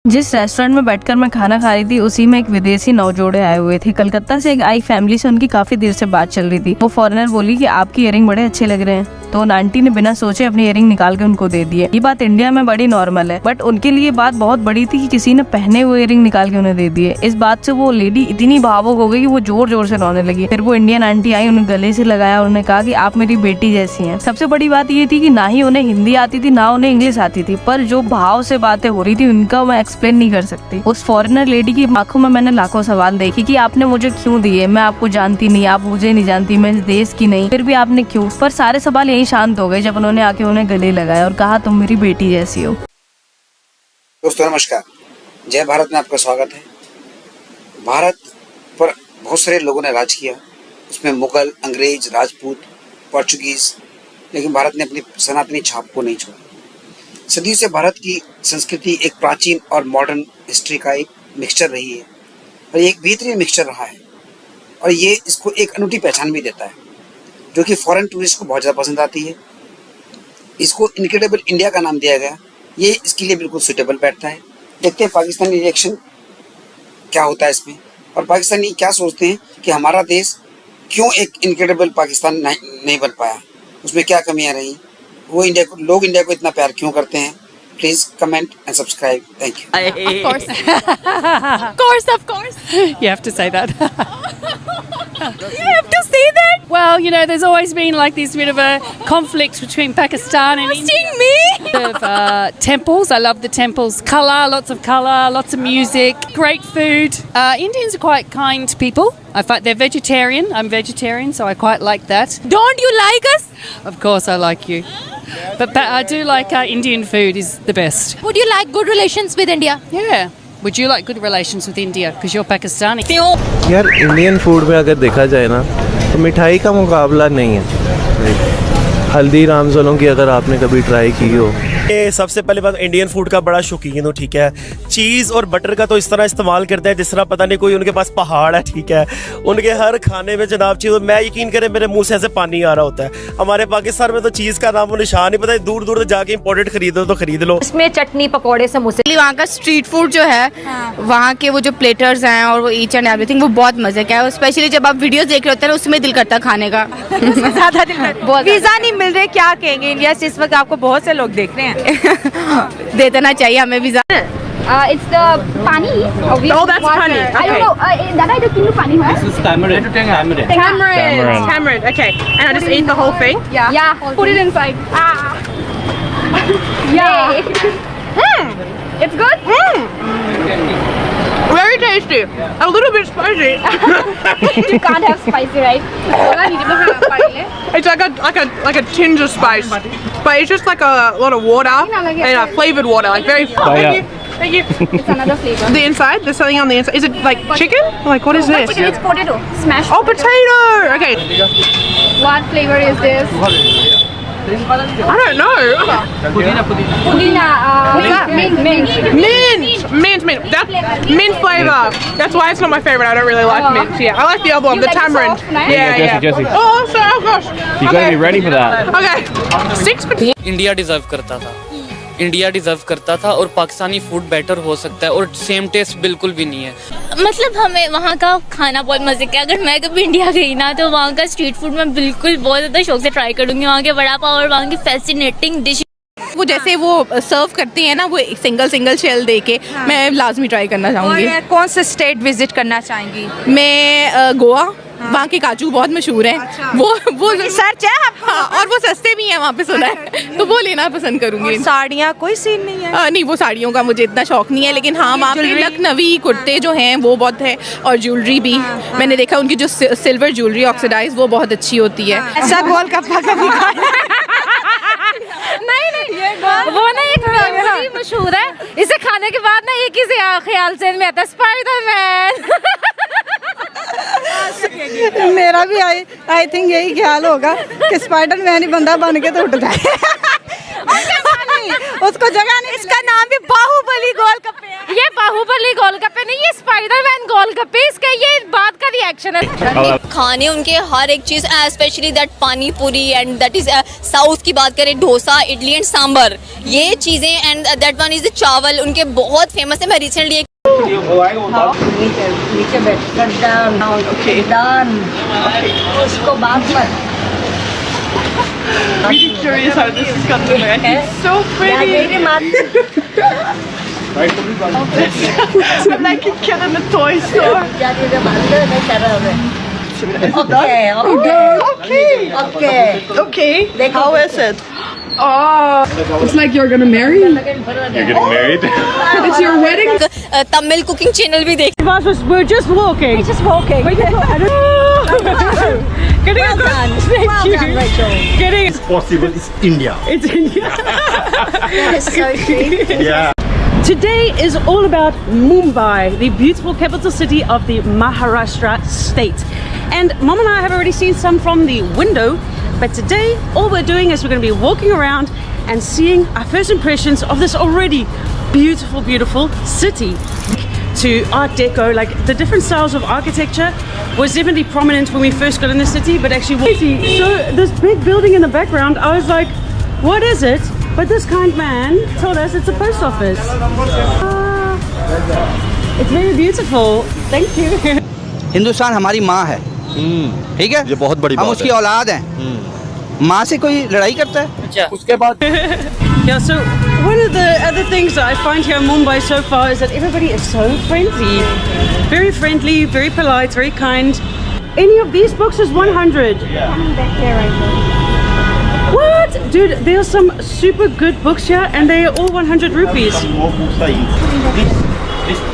जिस रेस्टोरेंट में बैठकर मैं खाना खा रही थी उसी में एक विदेशी नौजोड़े आए हुए थे। कलकत्ता से एक आई फैमिली से उनकी काफी देर से बात चल रही थी। वो फॉरेनर बोली कि आपकी इयरिंग बड़े अच्छे लग रहे हैं, तो उन आंटी ने बिना सोचे अपनी इयरिंग निकाल के उनको दे दिए। ये बात इंडिया में बड़ी नॉर्मल है, बट उनके लिए बात बहुत बड़ी थी कि किसी ने पहने हुए इयरिंग निकाल के उन्हें दे दिए। इस बात से वो लेडी इतनी भावुक हो गई कि वो जोर जोर से रोने लगी। फिर वो इंडियन आंटी आई, उन्हें गले से लगाया और उन्हें कहा कि आप मेरी बेटी जैसी हैं। सबसे बड़ी बात ये थी कि ना ही उन्हें हिंदी आती थी ना उन्हें इंग्लिश आती थी, पर जो भाव से बातें हो रही थी उनका मैं एक्सप्लेन नहीं कर सकती। उस फॉरेनर लेडी की आंखों में मैंने लाखों सवाल देखे कि आपने मुझे क्यों दिए, मैं आपको जानती नहीं, आप मुझे नहीं जानती, मैं इस देश की नहीं, फिर भी आपने क्यों। पर सारे सवाल यही शांत हो गए जब उन्होंने आके उन्हें गले लगाया और कहा तुम मेरी बेटी जैसी हो। दोस्तों नमस्कार, जय भारत में आपका स्वागत है। भारत पर बहुत सारे लोगों ने राज किया, उसमें मुगल, अंग्रेज, राजपूत, पोर्चुगीज, लेकिन भारत ने अपनी सनातनी छाप को नहीं छोड़ा। सदियों से भारत की संस्कृति एक प्राचीन और मॉडर्न हिस्ट्री का एक मिक्सचर रही है और ये एक बेहतरीन मिक्सचर रहा है और ये इसको एक अनूठी पहचान भी देता है जो कि फॉरेन टूरिस्ट को बहुत ज़्यादा पसंद आती है। इसको इनक्रेडिबल इंडिया का नाम दिया गया, ये इसके लिए बिल्कुल सूटेबल बैठता है। देखते हैं पाकिस्तानी रिएक्शन क्या होता है इसमें, और पाकिस्तानी क्या सोचते हैं कि हमारा देश क्यों एक इनक्रेडिबल पाकिस्तान नहीं बन पाया, उसमें क्या कमियां रही, वो लोग इंडिया को इतना प्यार क्यों करते हैं। Please comment and subscribe. Thank you. Of course. You have to say that. You have to say that. Well, you know, there's always been like this bit of a conflict between Pakistan and India. Of temples, I love the temples. Color, lots of music, great food. Indians are quite kind people. I find they're vegetarian. I'm vegetarian, so I quite like that. Don't you like us? Of course, I like you. But I do like Indian food is the best. Would you like good relations with India? Yeah. Would you like good relations with India? Because you're Pakistani. यार Indian food में अगर देखा जाए ना तो मिठाई का मुकाबला नहीं है। हल्दीराम्स वालों की अगर आपने कभी ट्राई की हो, सबसे पहले बात इंडियन फूड का बड़ा शौकीन हूँ, ठीक है। चीज़ और बटर का तो इस तरह इस्तेमाल करते हैं जिस तरह पता नहीं कोई उनके पास पहाड़ है, ठीक है। उनके हर खाने में जनाब चीज़, मैं यकीन करें मेरे मुंह से ऐसे पानी आ रहा होता है। हमारे पाकिस्तान में तो चीज़ का नाम निशान नहीं पता, दूर दूर जाके इम्पोर्टेड खरीदो तो खरीद लो। इसमें चटनी, पकौड़े, समोसे। वहाँ का स्ट्रीट फूड जो है, वहाँ के वो जो प्लेटर्स हैं और वो ईच एंड एवरीथिंग, वो बहुत मजे का है। स्पेशली जब आप वीडियोस देख रहे होते हैं उसमें दिल करता है खाने का। ज्यादा दिल करता है। वीजा नहीं मिल रहे, क्या कहेंगे इंडिया से? इस वक्त आपको बहुत से लोग देख रहे हैं। दे देना चाहिए हमें visa. It's the pani. Oh, that's pani. I don't know. Dada, I don't know pani. This is tamarind. Tamarind. Okay. And I just eat the whole thing? Yeah. Put it inside. Yeah. It's good. Very tasty. A little bit spicy. You can't have spicy, right? It's like a tinge of spice, but it's just like a lot of water and a flavored water, like very. Thank you. It's another flavor. The inside, there's something on the inside. Is it like chicken? Like what is this? Chicken, it's potato. Smashed. Oh, potato. Okay. What flavor is this? I don't know. Pudina. Mint. That's mint flavor. That's why it's not my favorite. I don't really like mint. Yeah, I like the other one, You the like the tamarind. soft, right? Yeah. Jesse. Oh, sorry. Oh gosh. You gotta be ready for that. Okay. 6 potatoes. India deserve करता था और Pakistani food better हो सकता है और same taste बिल्कुल भी नहीं है। मतलब हमें वहाँ का खाना बहुत मजे का। अगर मैं कभी इंडिया गई ना तो वहाँ का स्ट्रीट फूड मैं बिल्कुल बहुत ज़्यादा शौक से ट्राई करूँगी। वहाँ के वड़ा पाव और वहाँ की फैसिनेटिंग डिश, वो जैसे वो सर्व करती है ना, वो सिंगल शेल दे के, मैं लाजमी ट्राई करना चाहूँगी। और कौन सा स्टेट विजिट करना चाहेंगी? मैं गोवा। वहाँ के काजू बहुत मशहूर हैं। अच्छा। वो सर्च है। हाँ, और वो सस्ते भी हैं वहाँ पे, सुना है, तो वो लेना पसंद करूँगी। साड़ियाँ कोई सीन नहीं है? नहीं, वो साड़ियों का मुझे इतना शौक नहीं है, लेकिन हाँ वहाँ पे लखनवी कुर्ते जो हैं वो बहुत है, और ज्वेलरी भी मैंने देखा उनकी जो सिल्वर ज्वेलरी ऑक्सीडाइज वो बहुत अच्छी होती है। ऐसा गोलगप्पा कभी नहीं, वो ना एक मेमोरी मशहूर है, इसे खाने के बाद ना एक ही से ख्याल से में आता है, स्पाइडरमैन। मेरा भी आई थिंक यही ख्याल होगा कि स्पाइडरमैन ही बंदा बन के तो उठ जाए। उसको जगह नहीं। इसका नाम भी बाहुबली गोलगप्पे है। ये बाहुबली गोलगप्पे नहीं, ये स्पाइडरमैन गोलगप्पे, इसका ये बात का रिएक्शन है। खाने उनके हर एक चीज, स्पेशली दैट पानी पूरी एंड दैट इज साउथ की बात करें, डोसा, इडली एंड सांबर, ये चीजें, and that one is the चावल, उनके बहुत फेमस है। मैं रिसेंटली नीचे बैठ डाउन, ओके डन, उसको बाद में Really curious how this is going to look. It's so pretty. I'm like a kid in a toy store. Okay. How is it? Oh, it's like you're gonna marry. You're getting married? It's your wedding. Tamil cooking channel भी देख। We're just walking. We're just walking. Getting well done. Thank you. Rachel. Getting It's possible. It's India. It's India. Yes, so sweet. Yeah. Today is all about Mumbai, the beautiful capital city of the Maharashtra state. And Mom and I have already seen some from the window, but today all we're doing is we're going to be walking around and seeing our first impressions of this already beautiful, beautiful city. To Art Deco, like the different styles of architecture was definitely prominent when we first got in the city, but actually so this big building in the background, I was like, what is it? But this kind man told us it's a post office. It's very beautiful. Thank you. Hindustan हमारी माँ है, ठीक है, ये बहुत बड़ी हम बात उसकी है। औलाद हैं। माँ से कोई लड़ाई करता है? उसके बाद Yeah, so one of the other things that I find here in Mumbai so far is that everybody is so friendly. Very friendly, very polite, very kind. Any of these books is 100. What? Dude, there are some super good books here and they are all 100 rupees. some more books are in.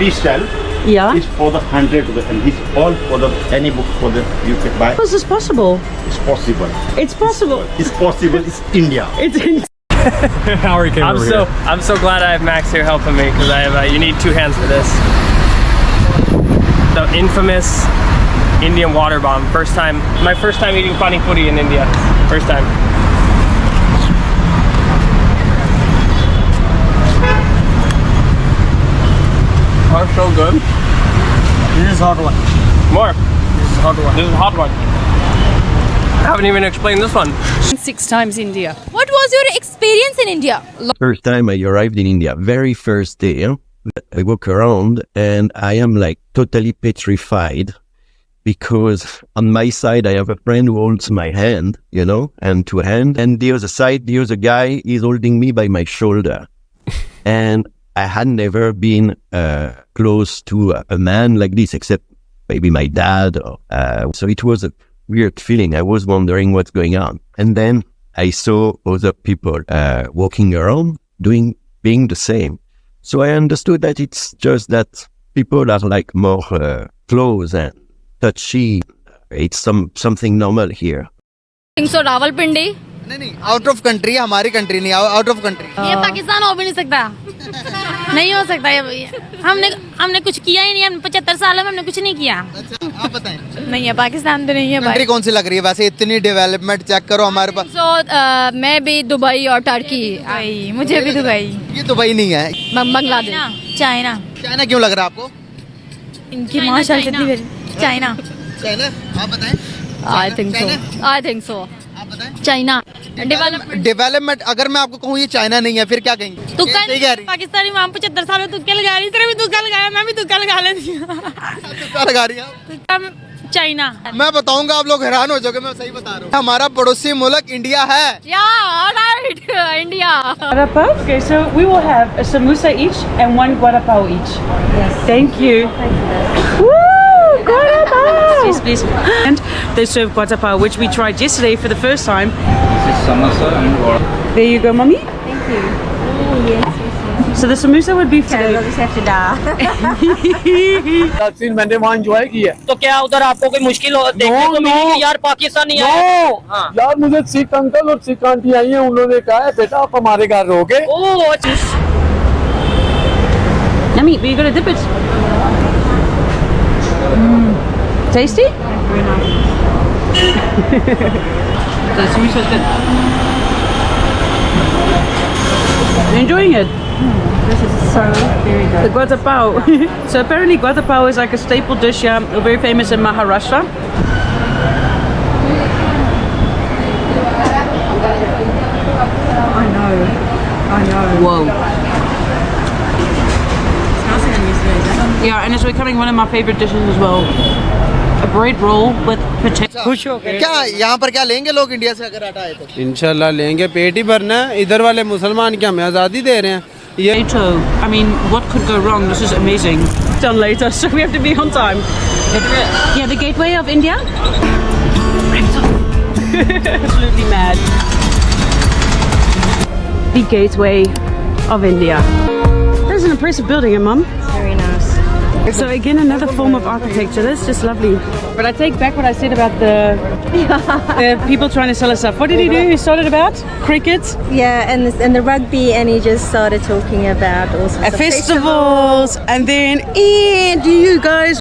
This shelf Yeah. is for the 100 and this all for the any book for the you can buy. How is this possible? It's possible. It's possible. It's possible. It's India. It's in I'm so glad I have Max here helping me, because I have you need two hands for this. The infamous Indian water bomb. My first time eating pani puri in India. First time. Oh, so good. This is hot one. More. This is hot one. This is hot one. I haven't even explained this one. 6 times India. What was your experience in India? First time I arrived in India, very first day, I walk around and I am like totally petrified because on my side I have a friend who holds my hand, and two hands, and the other side, the other guy is holding me by my shoulder. And I had never been close to a man like this, except maybe my dad. So it was a weird feeling. I was wondering what's going on. And then I saw other people walking around being the same. So I understood that it's just that people are like more close and touchy. It's something normal here. So Rawalpindi? नहीं, out of country, हमारी country नहीं, out of country. ये पाकिस्तान हो भी नहीं सकता, नहीं हो सकता ये। हमने कुछ किया ही नहीं, हम 75 सालों में हमने कुछ नहीं किया। अच्छा, आप बताएं। नहीं है, पाकिस्तान तो नहीं है। कंट्री कौन सी लग रही है वैसे? इतनी डेवलपमेंट चेक करो हमारे पास। मैं भी दुबई और टर्की। मुझे भी दुबई। ये दुबई नहीं है, बांग्लादेश। चाइना। चाइना क्यों लग रहा है आपको? इनकी माशाअल्लाह इतनी चाइना। चाइना, आप बताएं। आई थिंक सो आप बताएं। चाइना। डेवलपमेंट, अगर मैं आपको कहूँ ये चाइना नहीं है, फिर क्या कहेंगे? तुक्का सही कह रही। पाकिस्तानी मां 75 साल में तुक्के लगा रही, तेरे भी तुक्का लगाया, मैं भी तुक्का लगा लेती हूँ। तुक्का लगा रही है चाइना। मैं बताऊंगा, आप लोग हैरान हो जाओगे, मैं सही बता रहा हूँ। हमारा पड़ोसी मुल्क इंडिया है। Right, India. Vada pav? Okay, so we will have a samosa each and 1 vada pav each. Yes. Thank you. Woo! Vada pav! Yes, please. And they serve vada pav, which we tried yesterday for the first time. This is samosa and water. There you go, mummy. Thank you. Oh, yes. So the samosa would be today. मैंने वहाँ enjoy किया। तो क्या उधर आपको कोई मुश्किल हो देखने को मिली? यार पाकिस्तानी है। यार मुझे सिख अंकल और सिख आंटी आई है, उन्होंने कहा है बेटा आप हमारे घर रहोगे। Yummy, but you gotta dip it. Tasty? The samosa is good. You enjoying it? This is So very good. The guata pao. So apparently guata pao is like a staple dish here, very famous in Maharashtra. I know. Whoa. Yeah, and it's becoming one of my favorite dishes as well. A bread roll with potato. खुश हो क्या यहाँ पर क्या लेंगे लोग India से अगर आटा आए तो? इंशाल्लाह लेंगे, पेट ही भरना है। इधर वाले मुसलमान क्या हमें आज़ादी दे रहे हैं? Potato. I mean, what could go wrong? This is amazing. Done later, so we have to be on time. Yeah, the gateway of India. Absolutely mad. The gateway of India. That's an impressive building, Mum. Very nice. So again, another form of architecture. That's just lovely. But I take back what I said about the people trying to sell us stuff. What did he do? He started about cricket. Yeah, and the rugby, and he just started talking about all sorts of Festivals, and then, do you guys